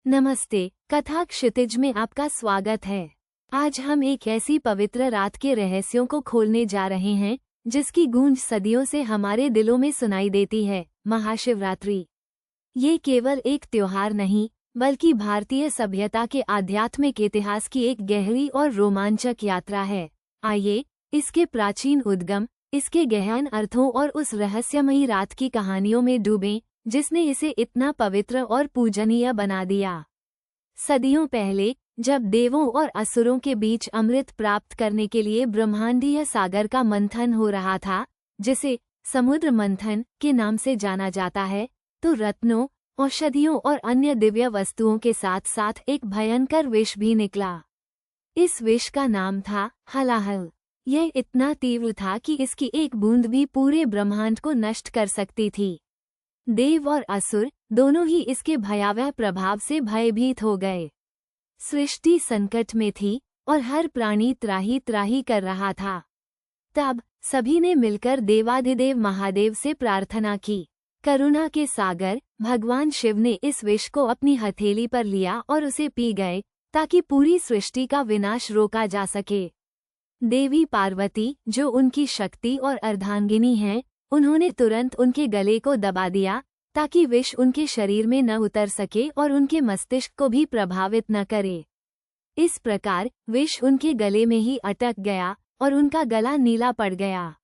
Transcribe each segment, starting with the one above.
नमस्ते, कथा क्षितिज में आपका स्वागत है। आज हम एक ऐसी पवित्र रात के रहस्यों को खोलने जा रहे हैं जिसकी गूंज सदियों से हमारे दिलों में सुनाई देती है। महाशिवरात्रि। ये केवल एक त्योहार नहीं बल्कि भारतीय सभ्यता के आध्यात्मिक इतिहास की एक गहरी और रोमांचक यात्रा है। आइए इसके प्राचीन उद्गम, इसके गहन अर्थों और उस रहस्यमयी रात की कहानियों में डूबें जिसने इसे इतना पवित्र और पूजनीय बना दिया। सदियों पहले जब देवों और असुरों के बीच अमृत प्राप्त करने के लिए ब्रह्मांडीय सागर का मंथन हो रहा था, जिसे समुद्र मंथन के नाम से जाना जाता है, तो रत्नों, औषधियों और अन्य दिव्य वस्तुओं के साथ साथ एक भयंकर विष भी निकला। इस विष का नाम था हलाहल। यह इतना तीव्र था कि इसकी एक बूंद भी पूरे ब्रह्मांड को नष्ट कर सकती थी। देव और असुर दोनों ही इसके भयावह प्रभाव से भयभीत हो गए। सृष्टि संकट में थी और हर प्राणी त्राही त्राही कर रहा था। तब सभी ने मिलकर देवाधिदेव महादेव से प्रार्थना की। करुणा के सागर भगवान शिव ने इस विष को अपनी हथेली पर लिया और उसे पी गए ताकि पूरी सृष्टि का विनाश रोका जा सके। देवी पार्वती, जो उनकी शक्ति और अर्धांगिनी हैं, उन्होंने तुरंत उनके गले को दबा दिया ताकि विष उनके शरीर में न उतर सके और उनके मस्तिष्क को भी प्रभावित न करे। इस प्रकार विष उनके गले में ही अटक गया और उनका गला नीला पड़ गया।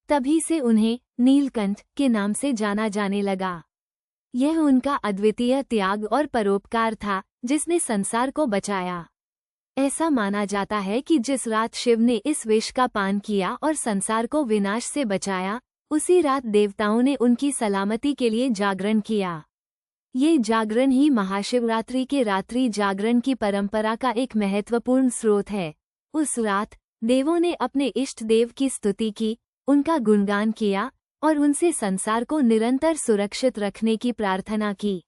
तभी से उन्हें नीलकंठ के नाम से जाना जाने लगा। यह उनका अद्वितीय त्याग और परोपकार था जिसने संसार को बचाया। ऐसा माना जाता है कि जिस रात शिव ने इस विष का पान किया और संसार को विनाश से बचाया, उसी रात देवताओं ने उनकी सलामती के लिए जागरण किया। ये जागरण ही महाशिवरात्रि के रात्रि जागरण की परंपरा का एक महत्वपूर्ण स्रोत है। उस रात देवों ने अपने इष्ट देव की स्तुति की, उनका गुणगान किया और उनसे संसार को निरंतर सुरक्षित रखने की प्रार्थना की।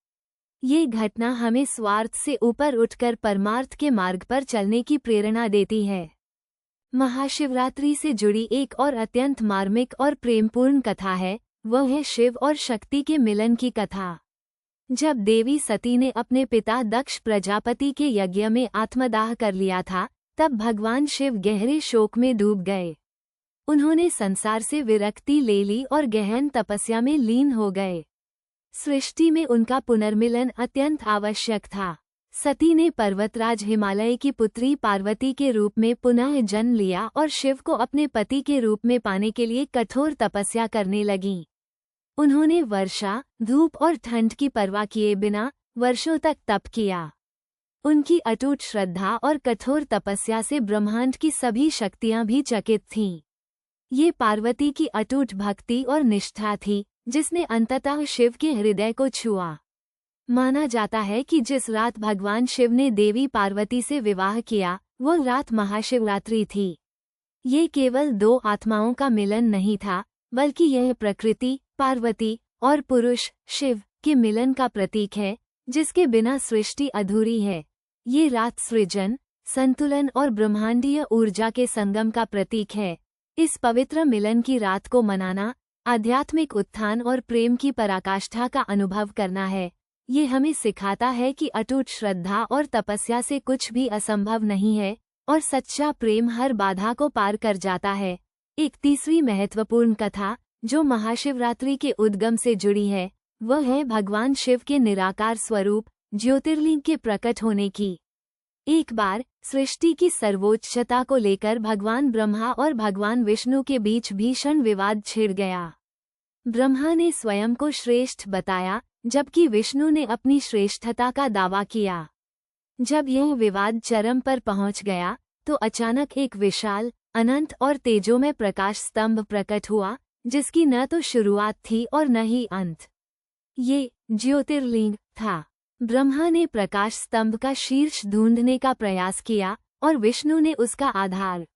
ये घटना हमें स्वार्थ से ऊपर उठकर परमार्थ के मार्ग पर चलने की प्रेरणा देती है। महाशिवरात्रि से जुड़ी एक और अत्यंत मार्मिक और प्रेमपूर्ण कथा है, वह है शिव और शक्ति के मिलन की कथा। जब देवी सती ने अपने पिता दक्ष प्रजापति के यज्ञ में आत्मदाह कर लिया था, तब भगवान शिव गहरे शोक में डूब गए। उन्होंने संसार से विरक्ति ले ली और गहन तपस्या में लीन हो गए। सृष्टि में उनका पुनर्मिलन अत्यंत आवश्यक था। सती ने पर्वतराज हिमालय की पुत्री पार्वती के रूप में पुनः जन्म लिया और शिव को अपने पति के रूप में पाने के लिए कठोर तपस्या करने लगीं। उन्होंने वर्षा, धूप और ठंड की परवाह किए बिना वर्षों तक तप किया। उनकी अटूट श्रद्धा और कठोर तपस्या से ब्रह्मांड की सभी शक्तियां भी चकित थीं। ये पार्वती की अटूट भक्ति और निष्ठा थी जिसने अंततः शिव के हृदय को छुआ। माना जाता है कि जिस रात भगवान शिव ने देवी पार्वती से विवाह किया, वह रात महाशिवरात्रि थी। ये केवल दो आत्माओं का मिलन नहीं था, बल्कि यह प्रकृति, पार्वती और पुरुष, शिव के मिलन का प्रतीक है, जिसके बिना सृष्टि अधूरी है। ये रात सृजन, संतुलन और ब्रह्मांडीय ऊर्जा के संगम का प्रतीक है। इस पवित्र मिलन की रात को मनाना, आध्यात्मिक उत्थान और प्रेम की पराकाष्ठा का अनुभव करना है। ये हमें सिखाता है कि अटूट श्रद्धा और तपस्या से कुछ भी असंभव नहीं है और सच्चा प्रेम हर बाधा को पार कर जाता है। एक तीसरी महत्वपूर्ण कथा जो महाशिवरात्रि के उद्गम से जुड़ी है, वह है भगवान शिव के निराकार स्वरूप ज्योतिर्लिंग के प्रकट होने की। एक बार सृष्टि की सर्वोच्चता को लेकर भगवान ब्रह्मा और भगवान विष्णु के बीच भीषण विवाद छिड़ गया। ब्रह्मा ने स्वयं को श्रेष्ठ बताया, जबकि विष्णु ने अपनी श्रेष्ठता का दावा किया। जब यह विवाद चरम पर पहुंच गया, तो अचानक एक विशाल, अनंत और तेजोमय प्रकाश स्तंभ प्रकट हुआ, जिसकी न तो शुरुआत थी और न ही अंत। ये ज्योतिर्लिंग था। ब्रह्मा ने प्रकाश स्तंभ का शीर्ष ढूंढने का प्रयास किया और विष्णु ने उसका आधार।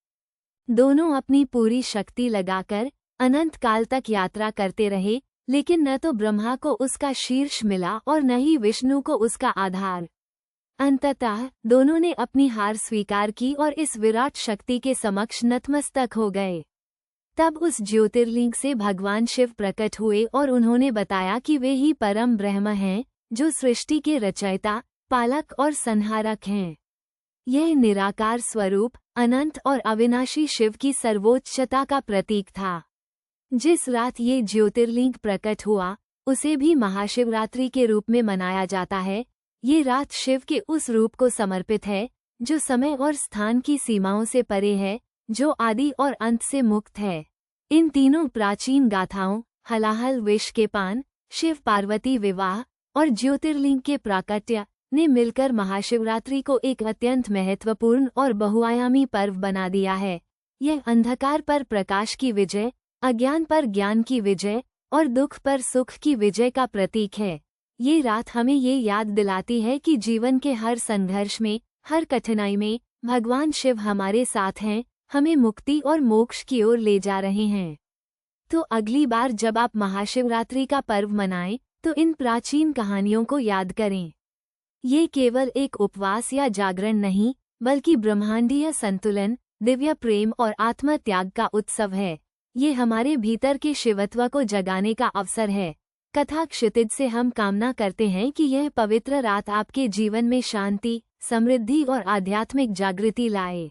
दोनों अपनी पूरी शक्ति लगाकर अनंत काल तक यात्रा करते रहे, लेकिन न तो ब्रह्मा को उसका शीर्ष मिला और न ही विष्णु को उसका आधार। अंततः दोनों ने अपनी हार स्वीकार की और इस विराट शक्ति के समक्ष नतमस्तक हो गए। तब उस ज्योतिर्लिंग से भगवान शिव प्रकट हुए और उन्होंने बताया कि वे ही परम ब्रह्म हैं, जो सृष्टि के रचयिता, पालक और संहारक हैं। यह निराकार स्वरूप, अनंत और अविनाशी शिव की सर्वोच्चता का प्रतीक था। जिस रात ये ज्योतिर्लिंग प्रकट हुआ, उसे भी महाशिवरात्रि के रूप में मनाया जाता है। ये रात शिव के उस रूप को समर्पित है जो समय और स्थान की सीमाओं से परे है, जो आदि और अंत से मुक्त है। इन तीनों प्राचीन गाथाओं, हलाहल विष के पान, शिव पार्वती विवाह और ज्योतिर्लिंग के प्राकट्य ने मिलकर महाशिवरात्रि को एक अत्यंत महत्वपूर्ण और बहुआयामी पर्व बना दिया है। यह अंधकार पर प्रकाश की विजय, अज्ञान पर ज्ञान की विजय और दुख पर सुख की विजय का प्रतीक है। ये रात हमें ये याद दिलाती है कि जीवन के हर संघर्ष में, हर कठिनाई में भगवान शिव हमारे साथ हैं, हमें मुक्ति और मोक्ष की ओर ले जा रहे हैं। तो अगली बार जब आप महाशिवरात्रि का पर्व मनाएं, तो इन प्राचीन कहानियों को याद करें। ये केवल एक उपवास या जागरण नहीं, बल्कि ब्रह्मांडीय संतुलन, दिव्य प्रेम और आत्म त्याग का उत्सव है। ये हमारे भीतर के शिवत्व को जगाने का अवसर है। कथा क्षितिज से हम कामना करते हैं कि यह पवित्र रात आपके जीवन में शांति, समृद्धि और आध्यात्मिक जागृति लाए।